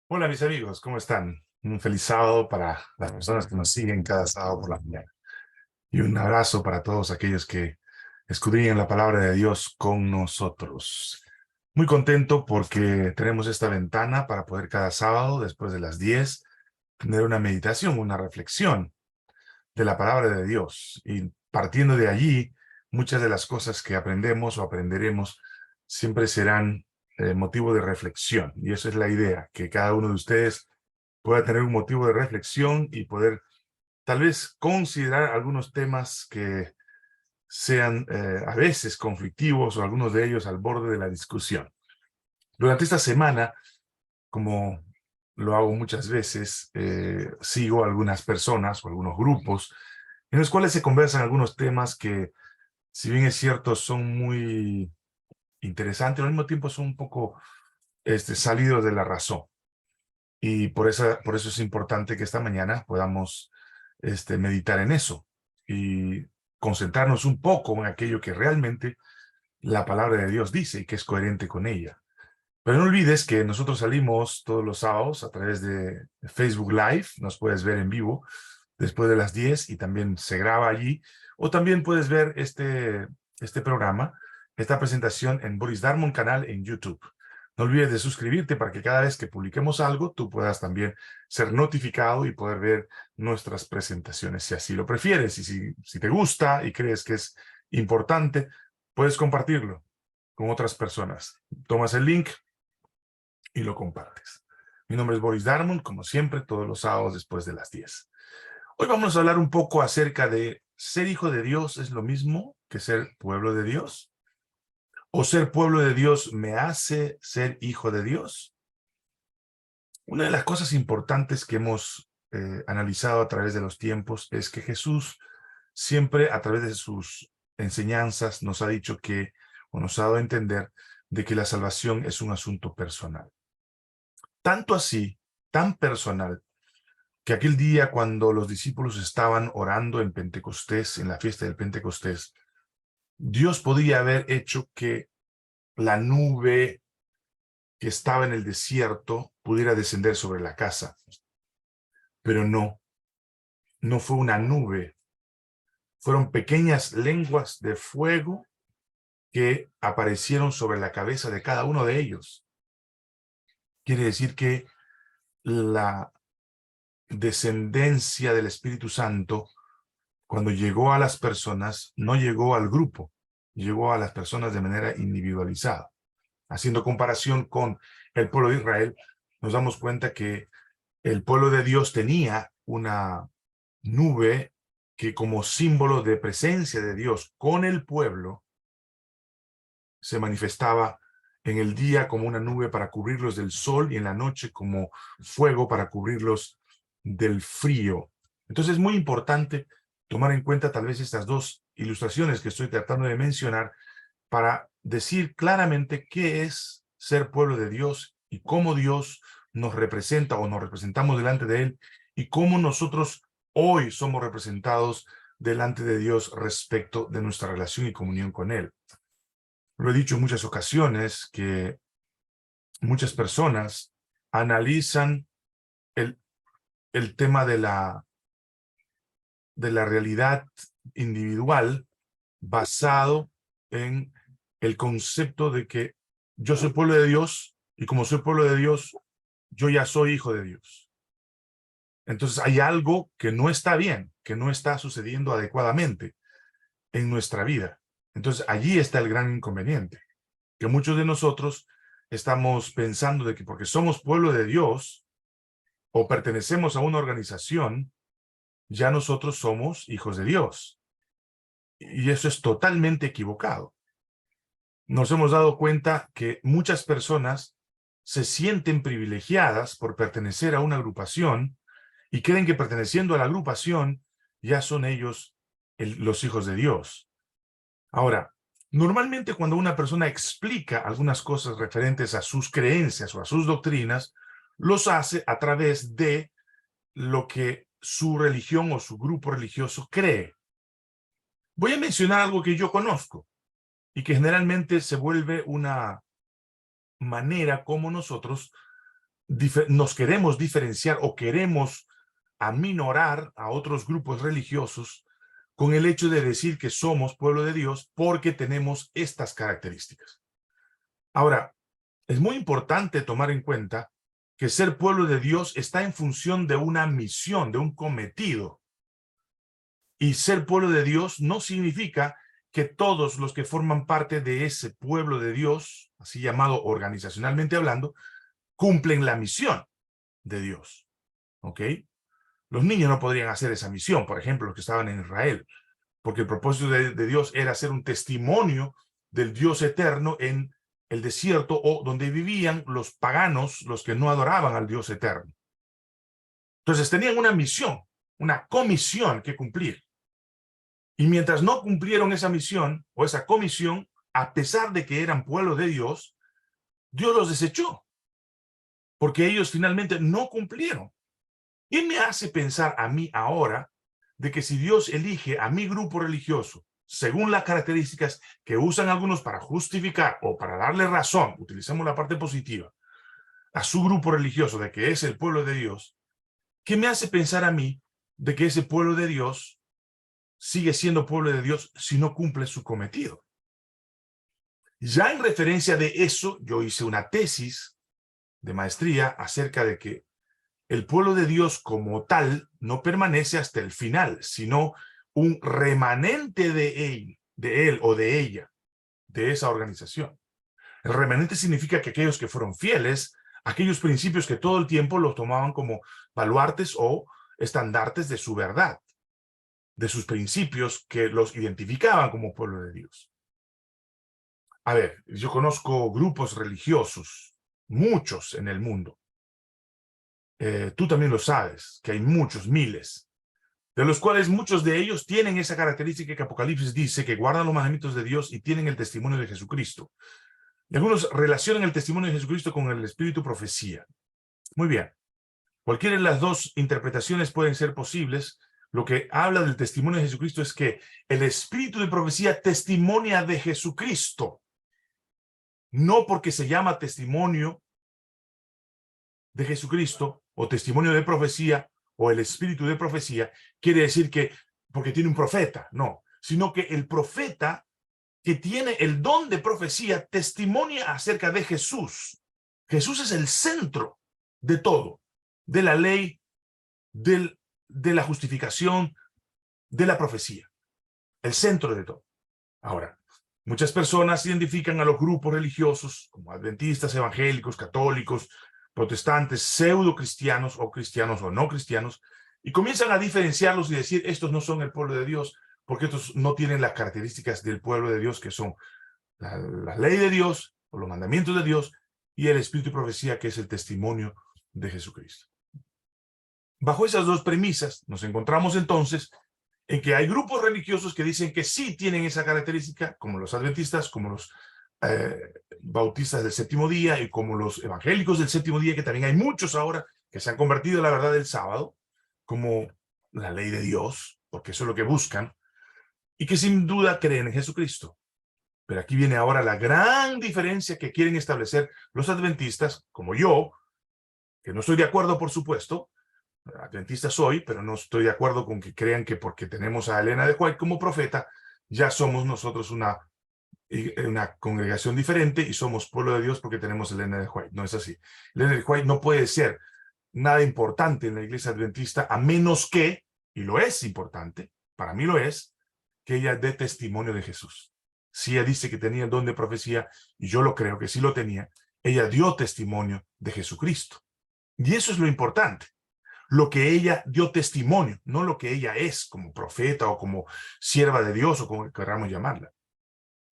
Hola mis amigos, ¿cómo están? Un feliz sábado para las personas que nos siguen cada sábado por la mañana. Y un abrazo para todos aquellos que escudriñan la palabra de Dios con nosotros. Muy contento porque tenemos esta ventana para poder cada sábado, después de las 10, tener una meditación, una reflexión de la palabra de Dios. Y partiendo de allí, muchas de las cosas que aprendemos o aprenderemos siempre serán motivo de reflexión. Y eso es la idea, que cada uno de ustedes pueda tener un motivo de reflexión y poder tal vez considerar algunos temas que sean a veces conflictivos o algunos de ellos al borde de la discusión. Durante esta semana, como lo hago muchas veces, sigo a algunas personas o algunos grupos en los cuales se conversan algunos temas que, si bien es cierto, son muy interesantes, al mismo tiempo son un poco salidos de la razón. Y por eso es importante que esta mañana podamos meditar en eso y concentrarnos un poco en aquello que realmente la palabra de Dios dice y que es coherente con ella. Pero no olvides que nosotros salimos todos los sábados a través de Facebook Live, nos puedes ver en vivo después de las 10 y también se graba allí, o también puedes ver este programa, esta presentación en Boris Darmon canal en YouTube. No olvides de suscribirte para que cada vez que publiquemos algo, tú puedas también ser notificado y poder ver nuestras presentaciones, si así lo prefieres. Y si te gusta y crees que es importante, puedes compartirlo con otras personas. Tomas el link y lo compartes. Mi nombre es Boris Darmon, como siempre, todos los sábados después de las 10. Hoy vamos a hablar un poco acerca de ser hijo de Dios es lo mismo que ser pueblo de Dios. ¿O ser pueblo de Dios me hace ser hijo de Dios? Una de las cosas importantes que hemos analizado a través de los tiempos es que Jesús siempre a través de sus enseñanzas nos ha dicho que, o nos ha dado a entender, de que la salvación es un asunto personal. Tanto así, tan personal, que aquel día cuando los discípulos estaban orando en Pentecostés, en la fiesta del Pentecostés, Dios podía haber hecho que la nube que estaba en el desierto pudiera descender sobre la casa, pero no fue una nube, fueron pequeñas lenguas de fuego que aparecieron sobre la cabeza de cada uno de ellos. Quiere decir que la descendencia del Espíritu Santo, cuando llegó a las personas, no llegó al grupo, llegó a las personas de manera individualizada. Haciendo comparación con el pueblo de Israel, nos damos cuenta que el pueblo de Dios tenía una nube que, como símbolo de presencia de Dios con el pueblo, se manifestaba en el día como una nube para cubrirlos del sol y en la noche como fuego para cubrirlos del frío. Entonces es muy importante tomar en cuenta tal vez estas dos ilustraciones que estoy tratando de mencionar para decir claramente qué es ser pueblo de Dios y cómo Dios nos representa o nos representamos delante de Él y cómo nosotros hoy somos representados delante de Dios respecto de nuestra relación y comunión con Él. Lo he dicho en muchas ocasiones que muchas personas analizan el, el tema de la realidad individual basado en el concepto de que yo soy pueblo de Dios y como soy pueblo de Dios, yo ya soy hijo de Dios. Entonces hay algo que no está bien, que no está sucediendo adecuadamente en nuestra vida. Entonces allí está el gran inconveniente, que muchos de nosotros estamos pensando de que porque somos pueblo de Dios o pertenecemos a una organización, ya nosotros somos hijos de Dios. Y eso es totalmente equivocado. Nos hemos dado cuenta que muchas personas se sienten privilegiadas por pertenecer a una agrupación y creen que perteneciendo a la agrupación ya son ellos los hijos de Dios. Ahora, normalmente cuando una persona explica algunas cosas referentes a sus creencias o a sus doctrinas, los hace a través de lo que su religión o su grupo religioso cree. Voy a mencionar algo que yo conozco y que generalmente se vuelve una manera como nosotros nos queremos diferenciar o queremos aminorar a otros grupos religiosos con el hecho de decir que somos pueblo de Dios porque tenemos estas características. Ahora, es muy importante tomar en cuenta que ser pueblo de Dios está en función de una misión, de un cometido. Y ser pueblo de Dios no significa que todos los que forman parte de ese pueblo de Dios, así llamado organizacionalmente hablando, cumplen la misión de Dios. ¿Ok? Los niños no podrían hacer esa misión, por ejemplo, los que estaban en Israel, porque el propósito de Dios era ser un testimonio del Dios eterno en el desierto o donde vivían los paganos, los que no adoraban al Dios eterno. Entonces tenían una misión, una comisión que cumplir. Y mientras no cumplieron esa misión o esa comisión, a pesar de que eran pueblo de Dios, Dios los desechó, porque ellos finalmente no cumplieron. ¿Qué me hace pensar a mí ahora de que si Dios elige a mi grupo religioso, según las características que usan algunos para justificar o para darle razón, utilicemos la parte positiva, a su grupo religioso de que es el pueblo de Dios, qué me hace pensar a mí de que ese pueblo de Dios sigue siendo pueblo de Dios si no cumple su cometido? Ya en referencia de eso, yo hice una tesis de maestría acerca de que el pueblo de Dios como tal no permanece hasta el final, sino un remanente de él o de ella, de esa organización. El remanente significa que aquellos que fueron fieles, aquellos principios que todo el tiempo los tomaban como baluartes o estandartes de su verdad, de sus principios que los identificaban como pueblo de Dios. A ver, yo conozco grupos religiosos, muchos en el mundo. Tú también lo sabes, que hay muchos, miles, de los cuales muchos de ellos tienen esa característica que Apocalipsis dice, que guardan los mandamientos de Dios y tienen el testimonio de Jesucristo. Y algunos relacionan el testimonio de Jesucristo con el espíritu profecía. Muy bien. Cualquiera de las dos interpretaciones pueden ser posibles. Lo que habla del testimonio de Jesucristo es que el espíritu de profecía testimonia de Jesucristo. No porque se llama testimonio de Jesucristo o testimonio de profecía o el espíritu de profecía, quiere decir que porque tiene un profeta, no, sino que el profeta que tiene el don de profecía testimonia acerca de Jesús. Jesús es el centro de todo, de la ley, de la justificación, de la profecía, el centro de todo. Ahora, muchas personas identifican a los grupos religiosos como adventistas, evangélicos, católicos, protestantes, pseudo cristianos o no cristianos, y comienzan a diferenciarlos y decir, estos no son el pueblo de Dios, porque estos no tienen las características del pueblo de Dios, que son la ley de Dios, o los mandamientos de Dios, y el espíritu de profecía, que es el testimonio de Jesucristo. Bajo esas dos premisas, nos encontramos entonces en que hay grupos religiosos que dicen que sí tienen esa característica, como los adventistas, como los bautistas del séptimo día y como los evangélicos del séptimo día, que también hay muchos ahora que se han convertido en la verdad del sábado, como la ley de Dios, porque eso es lo que buscan, y que sin duda creen en Jesucristo. Pero aquí viene ahora la gran diferencia que quieren establecer los adventistas, como yo, que no estoy de acuerdo, por supuesto. Adventista soy, pero no estoy de acuerdo con que crean que porque tenemos a Elena de White como profeta, ya somos nosotros una congregación diferente y somos pueblo de Dios porque tenemos a Elena de White. No es así. Elena de White no puede ser nada importante en la iglesia adventista a menos que, y lo es importante, para mí lo es, que ella dé testimonio de Jesús. Si ella dice que tenía el don de profecía, y yo lo creo que sí lo tenía, ella dio testimonio de Jesucristo. Y eso es lo importante. Lo que ella dio testimonio, no lo que ella es como profeta o como sierva de Dios o como queramos llamarla.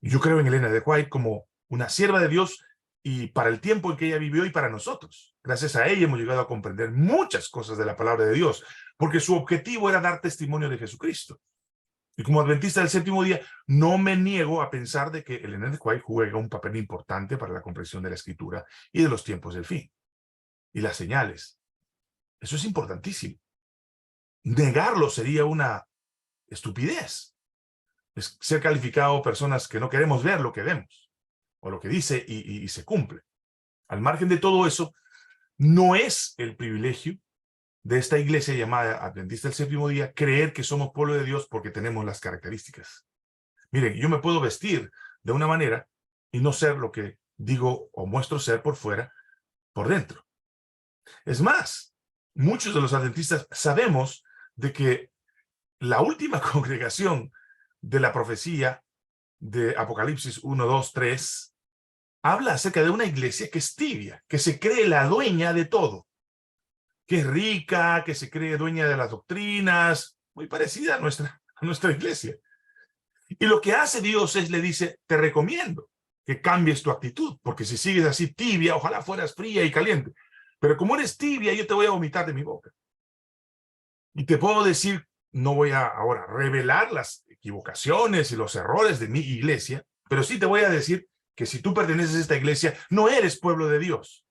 Yo creo en Elena de White como una sierva de Dios y para el tiempo en que ella vivió y para nosotros. Gracias a ella hemos llegado a comprender muchas cosas de la palabra de Dios, porque su objetivo era dar testimonio de Jesucristo. Y como adventista del séptimo día, no me niego a pensar de que Elena de White juega un papel importante para la comprensión de la Escritura y de los tiempos del fin. Y las señales. Eso es importantísimo. Negarlo sería una estupidez. Es ser calificado personas que no queremos ver lo que vemos, o lo que dice y se cumple. Al margen de todo eso, No es el privilegio de esta iglesia llamada Adventista del Séptimo Día creer que somos pueblo de Dios porque tenemos las características. Miren, yo me puedo vestir de una manera y no ser lo que digo o muestro ser por fuera, por dentro. Es más, muchos de los adventistas sabemos de que la última congregación de la profecía de Apocalipsis 1, 2, 3 habla acerca de una iglesia que es tibia, que se cree la dueña de todo, que es rica, que se cree dueña de las doctrinas, muy parecida a nuestra iglesia. Y lo que hace Dios es, le dice, te recomiendo que cambies tu actitud, porque si sigues así tibia, ojalá fueras fría y caliente. Pero como eres tibia, yo te voy a vomitar de mi boca. Y te puedo decir, no voy a ahora revelar las equivocaciones y los errores de mi iglesia, pero sí te voy a decir que si tú perteneces a esta iglesia, no eres pueblo de Dios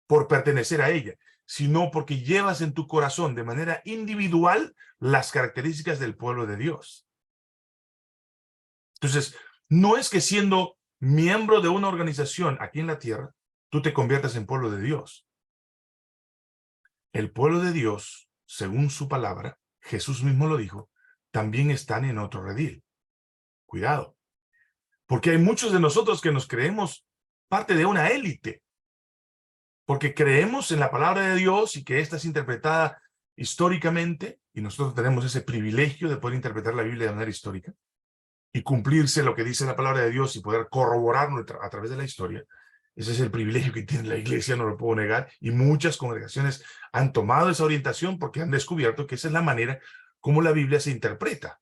por pertenecer a ella, sino porque llevas en tu corazón de manera individual las características del pueblo de Dios. Entonces, no es que siendo miembro de una organización aquí en la tierra, tú te conviertas en pueblo de Dios. El pueblo de Dios, según su palabra, Jesús mismo lo dijo, también están en otro redil. Cuidado. Porque hay muchos de nosotros que nos creemos parte de una élite. Porque creemos en la palabra de Dios y que ésta es interpretada históricamente, y nosotros tenemos ese privilegio de poder interpretar la Biblia de manera histórica y cumplirse lo que dice la palabra de Dios y poder corroborarlo a través de la historia. Ese es el privilegio que tiene la iglesia, no lo puedo negar, y muchas congregaciones han tomado esa orientación porque han descubierto que esa es la manera como la Biblia se interpreta.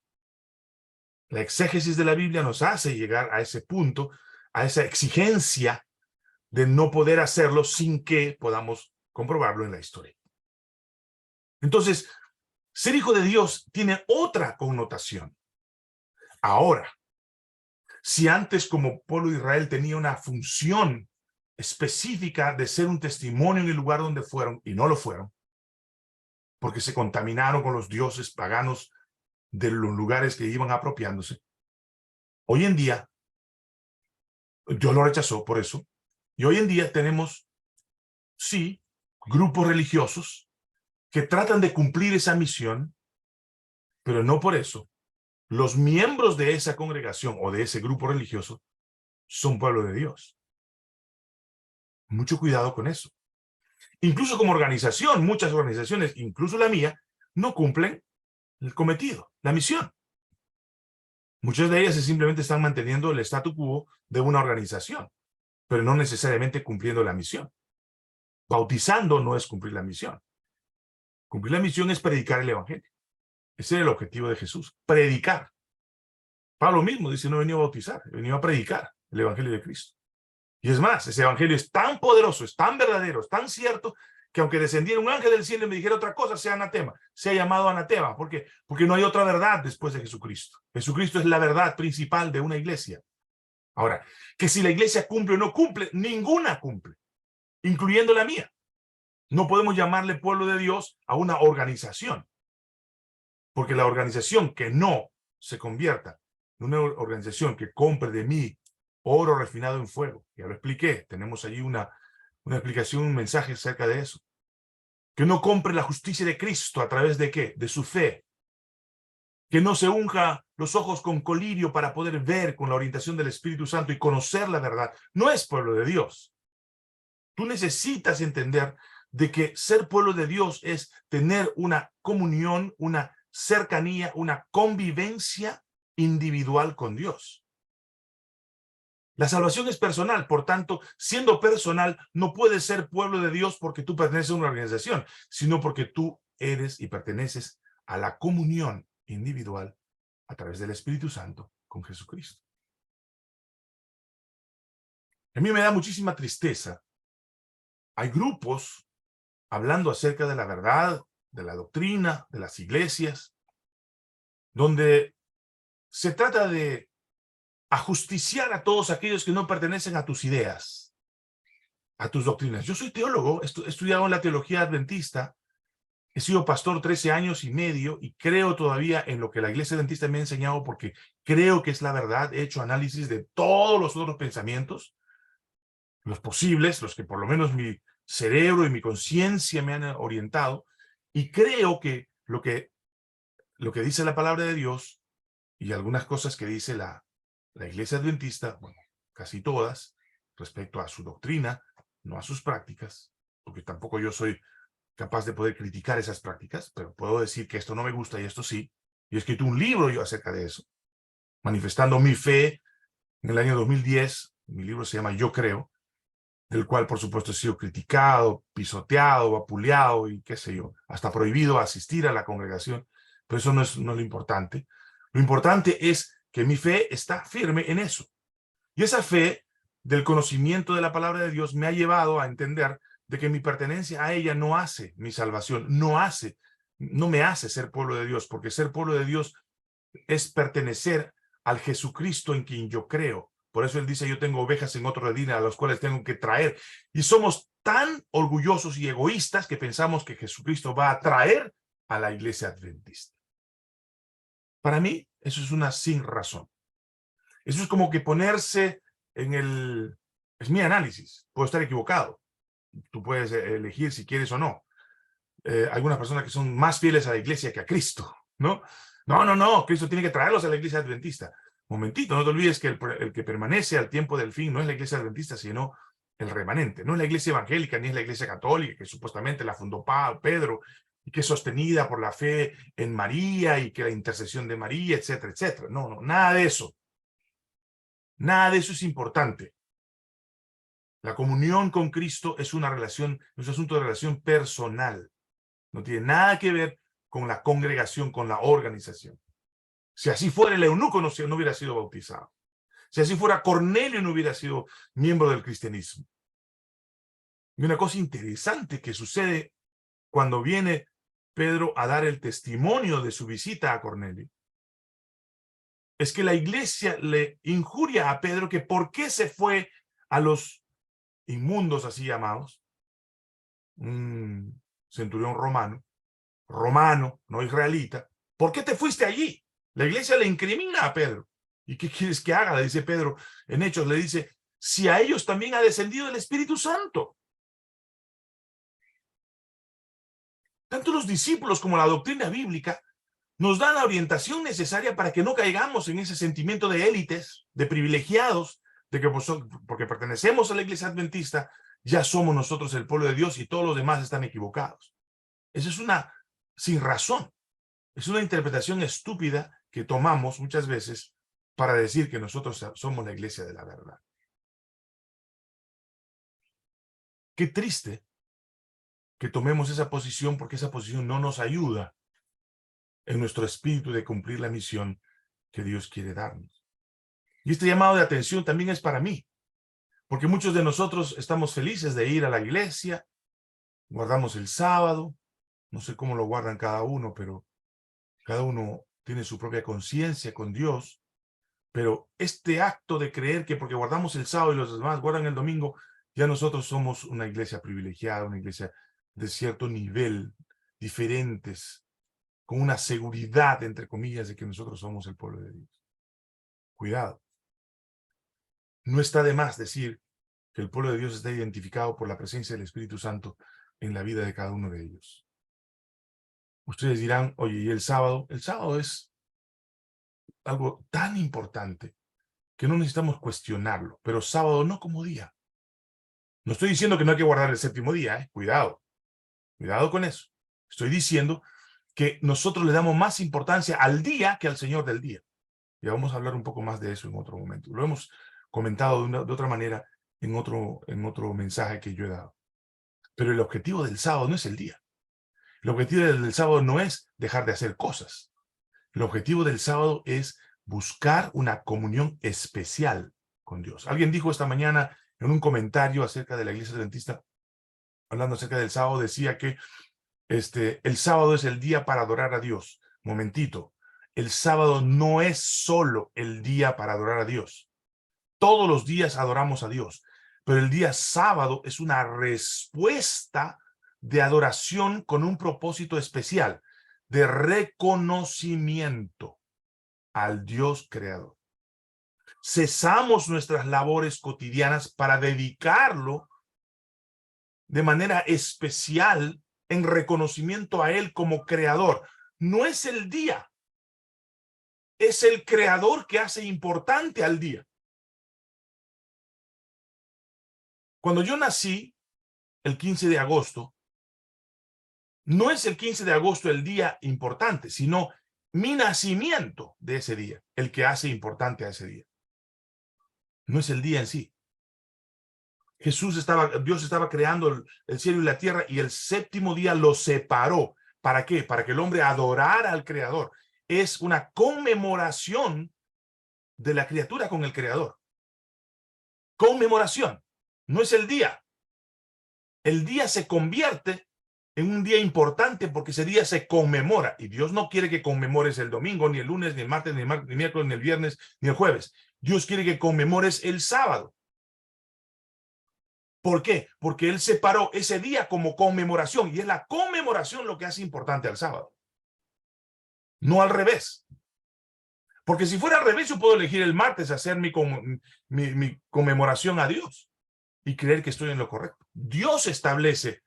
La exégesis de la Biblia nos hace llegar a ese punto, a esa exigencia de no poder hacerlo sin que podamos comprobarlo en la historia. Entonces, ser hijo de Dios tiene otra connotación. Ahora, si antes como pueblo de Israel tenía una función específica de ser un testimonio en el lugar donde fueron, y no lo fueron, porque se contaminaron con los dioses paganos de los lugares que iban apropiándose, hoy en día, Dios lo rechazó por eso, y hoy en día tenemos, sí, grupos religiosos que tratan de cumplir esa misión, pero no por eso los miembros de esa congregación o de ese grupo religioso son pueblo de Dios. Mucho cuidado con eso. Incluso como organización, muchas organizaciones, incluso la mía, no cumplen el cometido, la misión. Muchas de ellas simplemente están manteniendo el statu quo de una organización, pero no necesariamente cumpliendo la misión. Bautizando no es cumplir la misión. Cumplir la misión es predicar el evangelio. Ese es el objetivo de Jesús, predicar. Pablo mismo dice, no he venido a bautizar, he venido a predicar el evangelio de Cristo. Y es más, ese evangelio es tan poderoso, es tan verdadero, es tan cierto, que aunque descendiera un ángel del cielo y me dijera otra cosa, sea anatema, sea llamado anatema. ¿Por qué? Porque no hay otra verdad después de Jesucristo. Jesucristo es la verdad principal de una iglesia. Ahora, que si la iglesia cumple o no cumple, ninguna cumple, incluyendo la mía. No podemos llamarle pueblo de Dios a una organización, porque la organización que no se convierta en una organización que compre de mí oro refinado en fuego, ya lo expliqué, tenemos allí una explicación, un mensaje acerca de eso. Que no compre la justicia de Cristo a través de ¿qué? De su fe. Que no se unja los ojos con colirio para poder ver con la orientación del Espíritu Santo y conocer la verdad. No es pueblo de Dios. Tú necesitas entender de que ser pueblo de Dios es tener una comunión, una cercanía, una convivencia individual con Dios. La salvación es personal, por tanto, siendo personal, no puedes ser pueblo de Dios porque tú perteneces a una organización, sino porque tú eres y perteneces a la comunión individual a través del Espíritu Santo con Jesucristo. A mí me da muchísima tristeza. Hay grupos hablando acerca de la verdad, de la doctrina, de las iglesias, donde se trata de ajusticiar a todos aquellos que no pertenecen a tus ideas, a tus doctrinas. Yo soy teólogo, he estudiado en la teología adventista, he sido pastor 13 años y medio y creo todavía en lo que la iglesia adventista me ha enseñado porque creo que es la verdad. He hecho análisis de todos los otros pensamientos, los posibles, los que por lo menos mi cerebro y mi conciencia me han orientado, y creo que lo que dice la palabra de Dios y algunas cosas que dice la Iglesia Adventista, bueno, casi todas, respecto a su doctrina, no a sus prácticas, porque tampoco yo soy capaz de poder criticar esas prácticas, pero puedo decir que esto no me gusta y esto sí. Y he escrito un libro yo acerca de eso, manifestando mi fe en el año 2010. Mi libro se llama Yo Creo, del cual por supuesto he sido criticado, pisoteado, vapuleado y qué sé yo, hasta prohibido asistir a la congregación, pero eso no es lo importante. Lo importante es que mi fe está firme en eso. Y esa fe del conocimiento de la palabra de Dios me ha llevado a entender de que mi pertenencia a ella no hace mi salvación, no me hace ser pueblo de Dios, porque ser pueblo de Dios es pertenecer al Jesucristo en quien yo creo. Por eso él dice, yo tengo ovejas en otro redil a los cuales tengo que traer. Y somos tan orgullosos y egoístas que pensamos que Jesucristo va a traer a la iglesia adventista. Para mí, eso es una sin razón. Eso es como que ponerse en el... Es mi análisis. Puedo estar equivocado. Tú puedes elegir si quieres o no. Algunas personas que son más fieles a la iglesia que a Cristo, ¿no? No, Cristo tiene que traerlos a la iglesia adventista. Momentito, no te olvides que el que permanece al tiempo del fin no es la iglesia adventista, sino el remanente. No es la iglesia evangélica, ni es la iglesia católica, que supuestamente la fundó Pedro, y que es sostenida por la fe en María, y que la intercesión de María, etcétera, etcétera. No, nada de eso. Nada de eso es importante. La comunión con Cristo es una relación, es un asunto de relación personal. No tiene nada que ver con la congregación, con la organización. Si así fuera, el eunuco no hubiera sido bautizado. Si así fuera, Cornelio no hubiera sido miembro del cristianismo. Y una cosa interesante que sucede cuando viene Pedro a dar el testimonio de su visita a Cornelio es que la iglesia le injuria a Pedro que por qué se fue a los inmundos así llamados, un centurión romano, no israelita. ¿Por qué te fuiste allí? La iglesia le incrimina a Pedro. ¿Y qué quieres que haga? Le dice Pedro en Hechos, le dice, si a ellos también ha descendido el Espíritu Santo. Tanto los discípulos como la doctrina bíblica nos dan la orientación necesaria para que no caigamos en ese sentimiento de élites, de privilegiados, de que porque pertenecemos a la iglesia adventista, ya somos nosotros el pueblo de Dios y todos los demás están equivocados. Eso es una sin razón. Es una interpretación estúpida que tomamos muchas veces para decir que nosotros somos la iglesia de la verdad. Qué triste que tomemos esa posición, porque esa posición no nos ayuda en nuestro espíritu de cumplir la misión que Dios quiere darnos. Y este llamado de atención también es para mí, porque muchos de nosotros estamos felices de ir a la iglesia, guardamos el sábado, no sé cómo lo guardan cada uno, pero cada uno tiene su propia conciencia con Dios. Pero este acto de creer que porque guardamos el sábado y los demás guardan el domingo, ya nosotros somos una iglesia privilegiada, una iglesia de cierto nivel, diferentes, con una seguridad, entre comillas, de que nosotros somos el pueblo de Dios. Cuidado. No está de más decir que el pueblo de Dios está identificado por la presencia del Espíritu Santo en la vida de cada uno de ellos. Ustedes dirán, oye, ¿y el sábado? El sábado es algo tan importante que no necesitamos cuestionarlo, pero sábado no como día. No estoy diciendo que no hay que guardar el séptimo día, cuidado con eso. Estoy diciendo que nosotros le damos más importancia al día que al Señor del día. Y vamos a hablar un poco más de eso en otro momento. Lo hemos comentado de otra manera en otro mensaje que yo he dado. Pero el objetivo del sábado no es el día. El objetivo del sábado no es dejar de hacer cosas. El objetivo del sábado es buscar una comunión especial con Dios. Alguien dijo esta mañana en un comentario acerca de la iglesia adventista, hablando acerca del sábado, decía que el sábado es el día para adorar a Dios. Momentito, el sábado no es solo el día para adorar a Dios. Todos los días adoramos a Dios, pero el día sábado es una respuesta de adoración con un propósito especial, de reconocimiento al Dios creador. Cesamos nuestras labores cotidianas para dedicarlo de manera especial en reconocimiento a Él como creador. No es el día, es el creador que hace importante al día. Cuando yo nací, el 15 de agosto, no es el 15 de agosto el día importante, sino mi nacimiento de ese día, el que hace importante a ese día. No es el día en sí. Dios estaba creando el cielo y la tierra y el séptimo día lo separó. ¿Para qué? Para que el hombre adorara al Creador. Es una conmemoración de la criatura con el Creador. Conmemoración. No es el día. El día se convierte en un día importante porque ese día se conmemora. Y Dios no quiere que conmemores el domingo, ni el lunes, ni el martes, ni el miércoles, ni el viernes, ni el jueves. Dios quiere que conmemores el sábado. ¿Por qué? Porque Él separó ese día como conmemoración, y es la conmemoración lo que hace importante al sábado. No al revés. Porque si fuera al revés, yo puedo elegir el martes hacer mi conmemoración a Dios y creer que estoy en lo correcto. Dios establece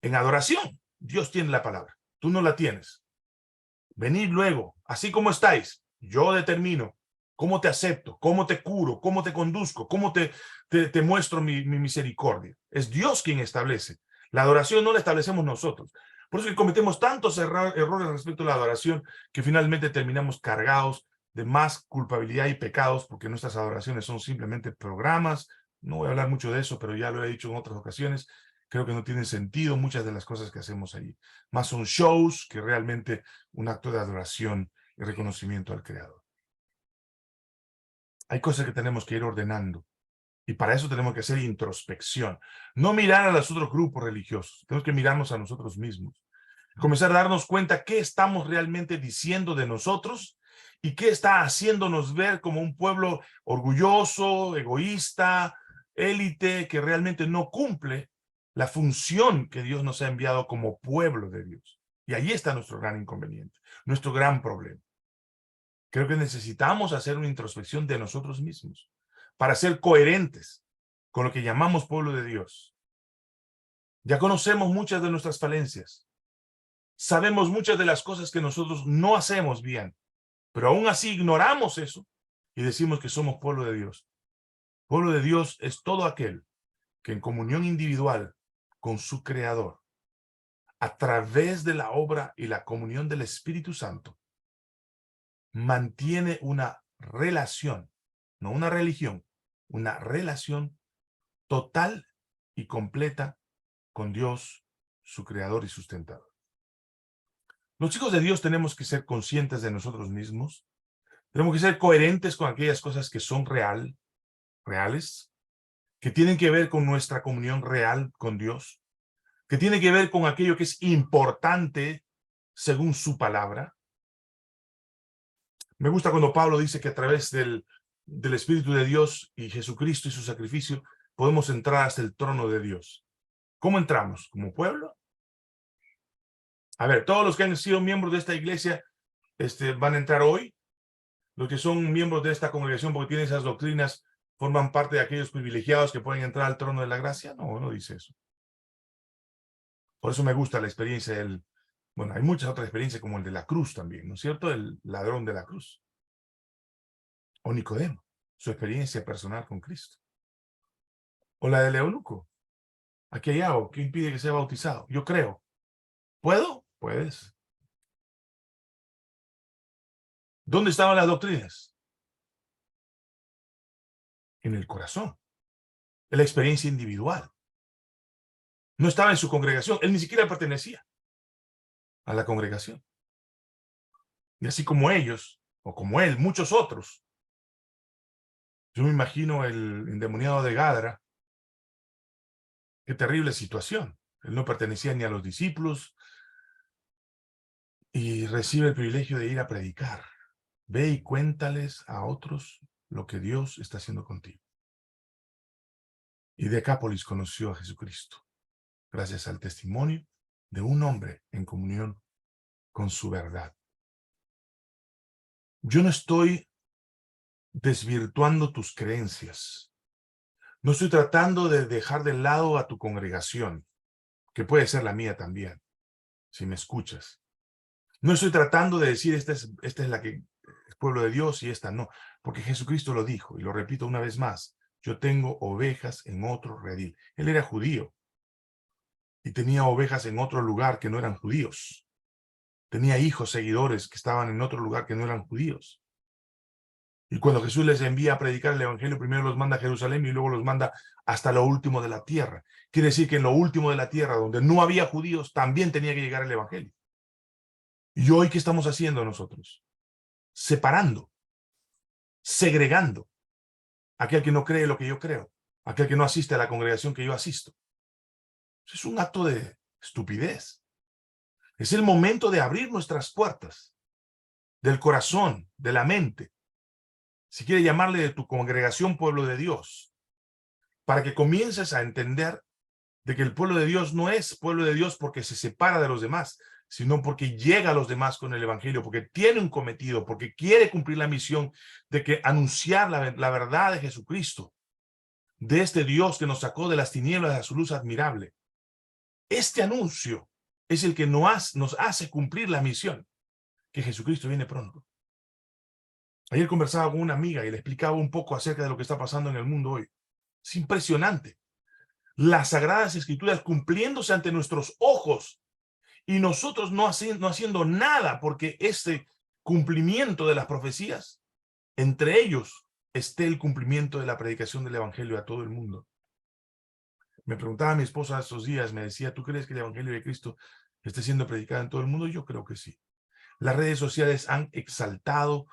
en adoración. Dios tiene la palabra. Tú no la tienes. Venid luego, así como estáis. Yo determino cómo te acepto, cómo te curo, cómo te conduzco, cómo te muestro mi misericordia. Es Dios quien establece. La adoración no la establecemos nosotros. Por eso que cometemos tantos errores respecto a la adoración que finalmente terminamos cargados de más culpabilidad y pecados, porque nuestras adoraciones son simplemente programas. No voy a hablar mucho de eso, pero ya lo he dicho en otras ocasiones. Creo que no tienen sentido muchas de las cosas que hacemos allí. Más son shows que realmente un acto de adoración y reconocimiento al Creador. Hay cosas que tenemos que ir ordenando. Y para eso tenemos que hacer introspección. No mirar a los otros grupos religiosos. Tenemos que mirarnos a nosotros mismos. Comenzar a darnos cuenta qué estamos realmente diciendo de nosotros y qué está haciéndonos ver como un pueblo orgulloso, egoísta, élite, que realmente no cumple la función que Dios nos ha enviado como pueblo de Dios. Y ahí está nuestro gran inconveniente, nuestro gran problema. Creo que necesitamos hacer una introspección de nosotros mismos para ser coherentes con lo que llamamos pueblo de Dios. Ya conocemos muchas de nuestras falencias. Sabemos muchas de las cosas que nosotros no hacemos bien, pero aún así ignoramos eso y decimos que somos pueblo de Dios. Pueblo de Dios es todo aquel que en comunión individual con su Creador, a través de la obra y la comunión del Espíritu Santo, mantiene una relación, no una religión, una relación total y completa con Dios, su Creador y sustentador. Los hijos de Dios tenemos que ser conscientes de nosotros mismos, tenemos que ser coherentes con aquellas cosas que son reales, que tienen que ver con nuestra comunión real con Dios, que tiene que ver con aquello que es importante según su palabra. Me gusta cuando Pablo dice que a través del Espíritu de Dios y Jesucristo y su sacrificio podemos entrar hasta el trono de Dios. ¿Cómo entramos? ¿Como pueblo? A ver, todos los que han sido miembros de esta iglesia van a entrar hoy. Los que son miembros de esta congregación porque tienen esas doctrinas forman parte de aquellos privilegiados que pueden entrar al trono de la gracia. No, no dice eso. Por eso me gusta la experiencia del... Bueno, hay muchas otras experiencias como el de la cruz también, ¿no es cierto? El ladrón de la cruz. O Nicodemo, su experiencia personal con Cristo. O la del eunuco. Aquí hay algo que impide que sea bautizado. Yo creo. ¿Puedo? Puedes. ¿Dónde estaban las doctrinas? En el corazón. En la experiencia individual. No estaba en su congregación. Él ni siquiera pertenecía a la congregación. Y así como ellos, o como él, muchos otros. Yo me imagino el endemoniado de Gadara. Qué terrible situación. Él no pertenecía ni a los discípulos y recibe el privilegio de ir a predicar. Ve y cuéntales a otros lo que Dios está haciendo contigo. Y Decápolis conoció a Jesucristo gracias al testimonio de un hombre en comunión con su verdad. Yo no estoy desvirtuando tus creencias. No estoy tratando de dejar de lado a tu congregación. que puede ser la mía también, si me escuchas. No estoy tratando de decir esta es la que es pueblo de Dios y esta no, porque Jesucristo lo dijo, y lo repito una vez más, yo tengo ovejas en otro redil. Él era judío y tenía ovejas en otro lugar que no eran judíos. Tenía hijos, seguidores que estaban en otro lugar que no eran judíos. Y cuando Jesús les envía a predicar el evangelio, primero los manda a Jerusalén y luego los manda hasta lo último de la tierra. Quiere decir que en lo último de la tierra, donde no había judíos, también tenía que llegar el evangelio. ¿Y hoy qué estamos haciendo nosotros? Separando, segregando aquel que no cree lo que yo creo, aquel que no asiste a la congregación que yo asisto. Es un acto de estupidez. Es el momento de abrir nuestras puertas del corazón, de la mente, si quiere llamarle de tu congregación pueblo de Dios, para que comiences a entender de que el pueblo de Dios no es pueblo de Dios porque se separa de los demás, sino porque llega a los demás con el evangelio, porque tiene un cometido, porque quiere cumplir la misión de que anunciar la verdad de Jesucristo, de este Dios que nos sacó de las tinieblas a su luz admirable. Este anuncio es el que nos hace cumplir la misión, que Jesucristo viene pronto. Ayer conversaba con una amiga y le explicaba un poco acerca de lo que está pasando en el mundo hoy. Es impresionante. Las Sagradas Escrituras cumpliéndose ante nuestros ojos y nosotros no haciendo nada porque este cumplimiento de las profecías, entre ellos esté el cumplimiento de la predicación del evangelio a todo el mundo. Me preguntaba mi esposa estos días, me decía, ¿tú crees que el evangelio de Cristo esté siendo predicado en todo el mundo? Yo creo que sí. Las redes sociales han exaltado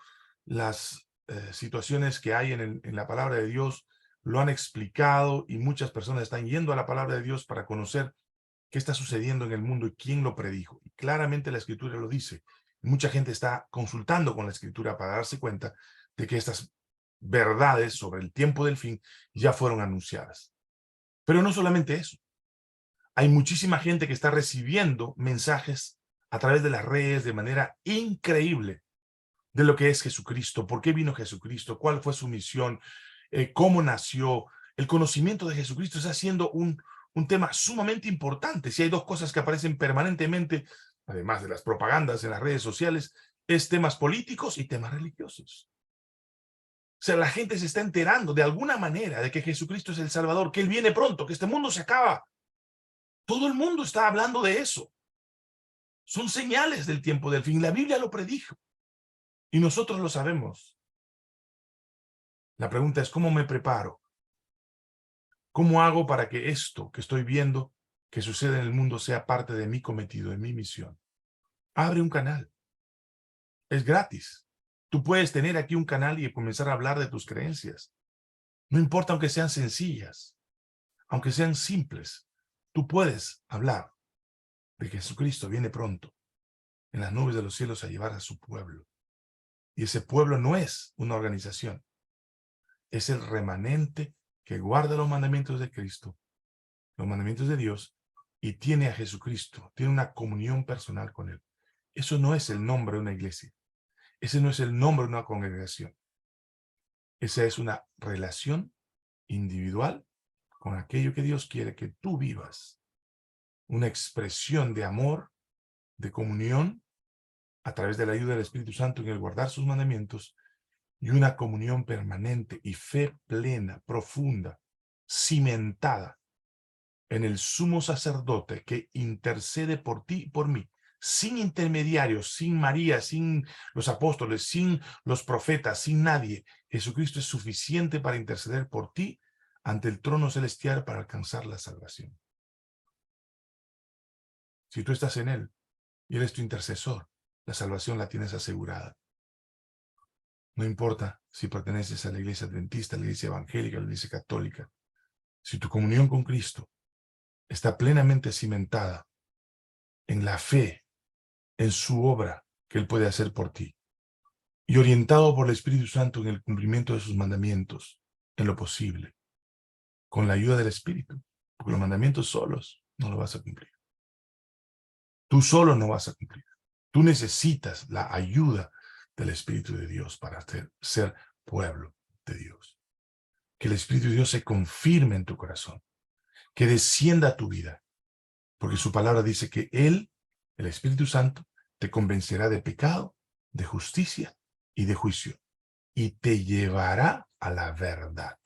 las situaciones que hay en la palabra de Dios, lo han explicado y muchas personas están yendo a la palabra de Dios para conocer qué está sucediendo en el mundo y quién lo predijo. Y claramente la Escritura lo dice. Mucha gente está consultando con la Escritura para darse cuenta de que estas verdades sobre el tiempo del fin ya fueron anunciadas. Pero no solamente eso. Hay muchísima gente que está recibiendo mensajes a través de las redes de manera increíble de lo que es Jesucristo, por qué vino Jesucristo, cuál fue su misión, cómo nació. El conocimiento de Jesucristo está siendo un tema sumamente importante. Si hay dos cosas que aparecen permanentemente, además de las propagandas en las redes sociales, es temas políticos y temas religiosos. O sea, la gente se está enterando de alguna manera de que Jesucristo es el Salvador, que Él viene pronto, que este mundo se acaba. Todo el mundo está hablando de eso. Son señales del tiempo del fin. La Biblia lo predijo. Y nosotros lo sabemos. La pregunta es, ¿cómo me preparo? ¿Cómo hago para que esto que estoy viendo que sucede en el mundo sea parte de mi cometido, de mi misión? Abre un canal. Es gratis. Tú puedes tener aquí un canal y comenzar a hablar de tus creencias. No importa aunque sean sencillas, aunque sean simples. Tú puedes hablar de que Jesucristo viene pronto en las nubes de los cielos a llevar a su pueblo. Y ese pueblo no es una organización. Es el remanente que guarda los mandamientos de Cristo, los mandamientos de Dios, y tiene a Jesucristo, tiene una comunión personal con Él. Eso no es el nombre de una iglesia. Ese no es el nombre de una congregación. Esa es una relación individual con aquello que Dios quiere que tú vivas. Una expresión de amor, de comunión, a través de la ayuda del Espíritu Santo en el guardar sus mandamientos, y una comunión permanente y fe plena, profunda, cimentada en el sumo sacerdote que intercede por ti y por mí, sin intermediarios, sin María, sin los apóstoles, sin los profetas, sin nadie. Jesucristo es suficiente para interceder por ti ante el trono celestial para alcanzar la salvación. Si tú estás en Él y Él es tu intercesor, la salvación la tienes asegurada. No importa si perteneces a la iglesia adventista, a la iglesia evangélica, a la iglesia católica. Si tu comunión con Cristo está plenamente cimentada en la fe, en su obra que Él puede hacer por ti, y orientado por el Espíritu Santo en el cumplimiento de sus mandamientos, en lo posible, con la ayuda del Espíritu, porque los mandamientos solos no lo vas a cumplir. Tú solo no vas a cumplir. Tú necesitas la ayuda del Espíritu de Dios para ser pueblo de Dios. Que el Espíritu de Dios se confirme en tu corazón, que descienda a tu vida Porque su palabra dice que Él, el Espíritu Santo, te convencerá de pecado, de justicia y de juicio, y te llevará a la verdad.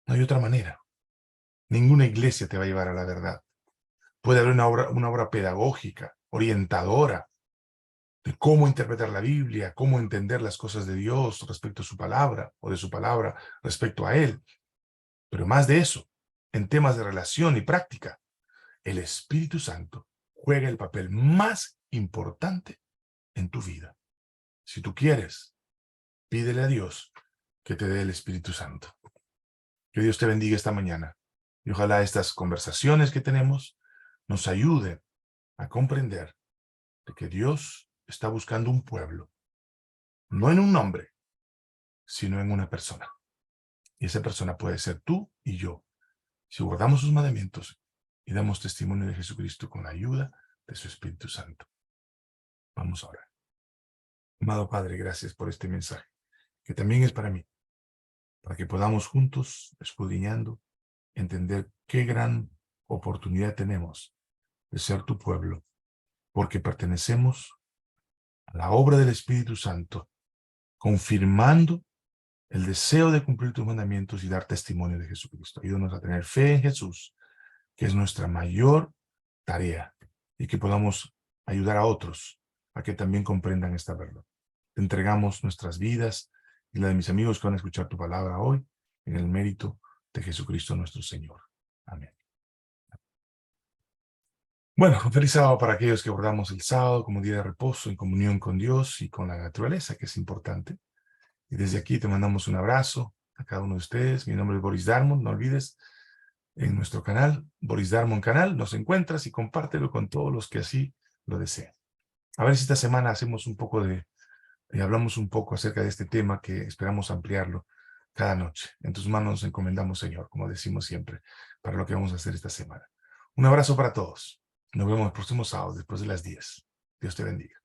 No hay otra manera. Ninguna iglesia te va a llevar a la verdad. Puede haber una obra pedagógica, orientadora, de cómo interpretar la Biblia, cómo entender las cosas de Dios respecto a su palabra, o de su palabra respecto a Él. Pero más de eso, en temas de relación y práctica, el Espíritu Santo juega el papel más importante en tu vida. Si tú quieres, pídele a Dios que te dé el Espíritu Santo. Que Dios te bendiga esta mañana. Y ojalá estas conversaciones que tenemos nos ayuden a comprender de que Dios está buscando un pueblo, no en un nombre, sino en una persona. Y esa persona puede ser tú y yo, si guardamos sus mandamientos y damos testimonio de Jesucristo con la ayuda de su Espíritu Santo. Vamos ahora. Amado Padre, gracias por este mensaje, que también es para mí, para que podamos juntos, escudriñando, entender qué gran oportunidad tenemos de ser tu pueblo, porque pertenecemos a la obra del Espíritu Santo, confirmando el deseo de cumplir tus mandamientos y dar testimonio de Jesucristo. Ayúdanos a tener fe en Jesús, que es nuestra mayor tarea, y que podamos ayudar a otros a que también comprendan esta verdad. Te entregamos nuestras vidas y la de mis amigos que van a escuchar tu palabra hoy, en el mérito de Jesucristo nuestro Señor. Amén. Bueno, feliz sábado para aquellos que guardamos el sábado como día de reposo en comunión con Dios y con la naturaleza, que es importante. Y desde aquí te mandamos un abrazo a cada uno de ustedes. Mi nombre es Boris Darmon. No olvides, en nuestro canal, Boris Darmon Canal, nos encuentras y compártelo con todos los que así lo deseen. A ver si esta semana hacemos un poco hablamos un poco acerca de este tema que esperamos ampliarlo cada noche. En tus manos nos encomendamos, Señor, como decimos siempre, para lo que vamos a hacer esta semana. Un abrazo para todos. Nos vemos el próximo sábado después de las 10. Dios te bendiga.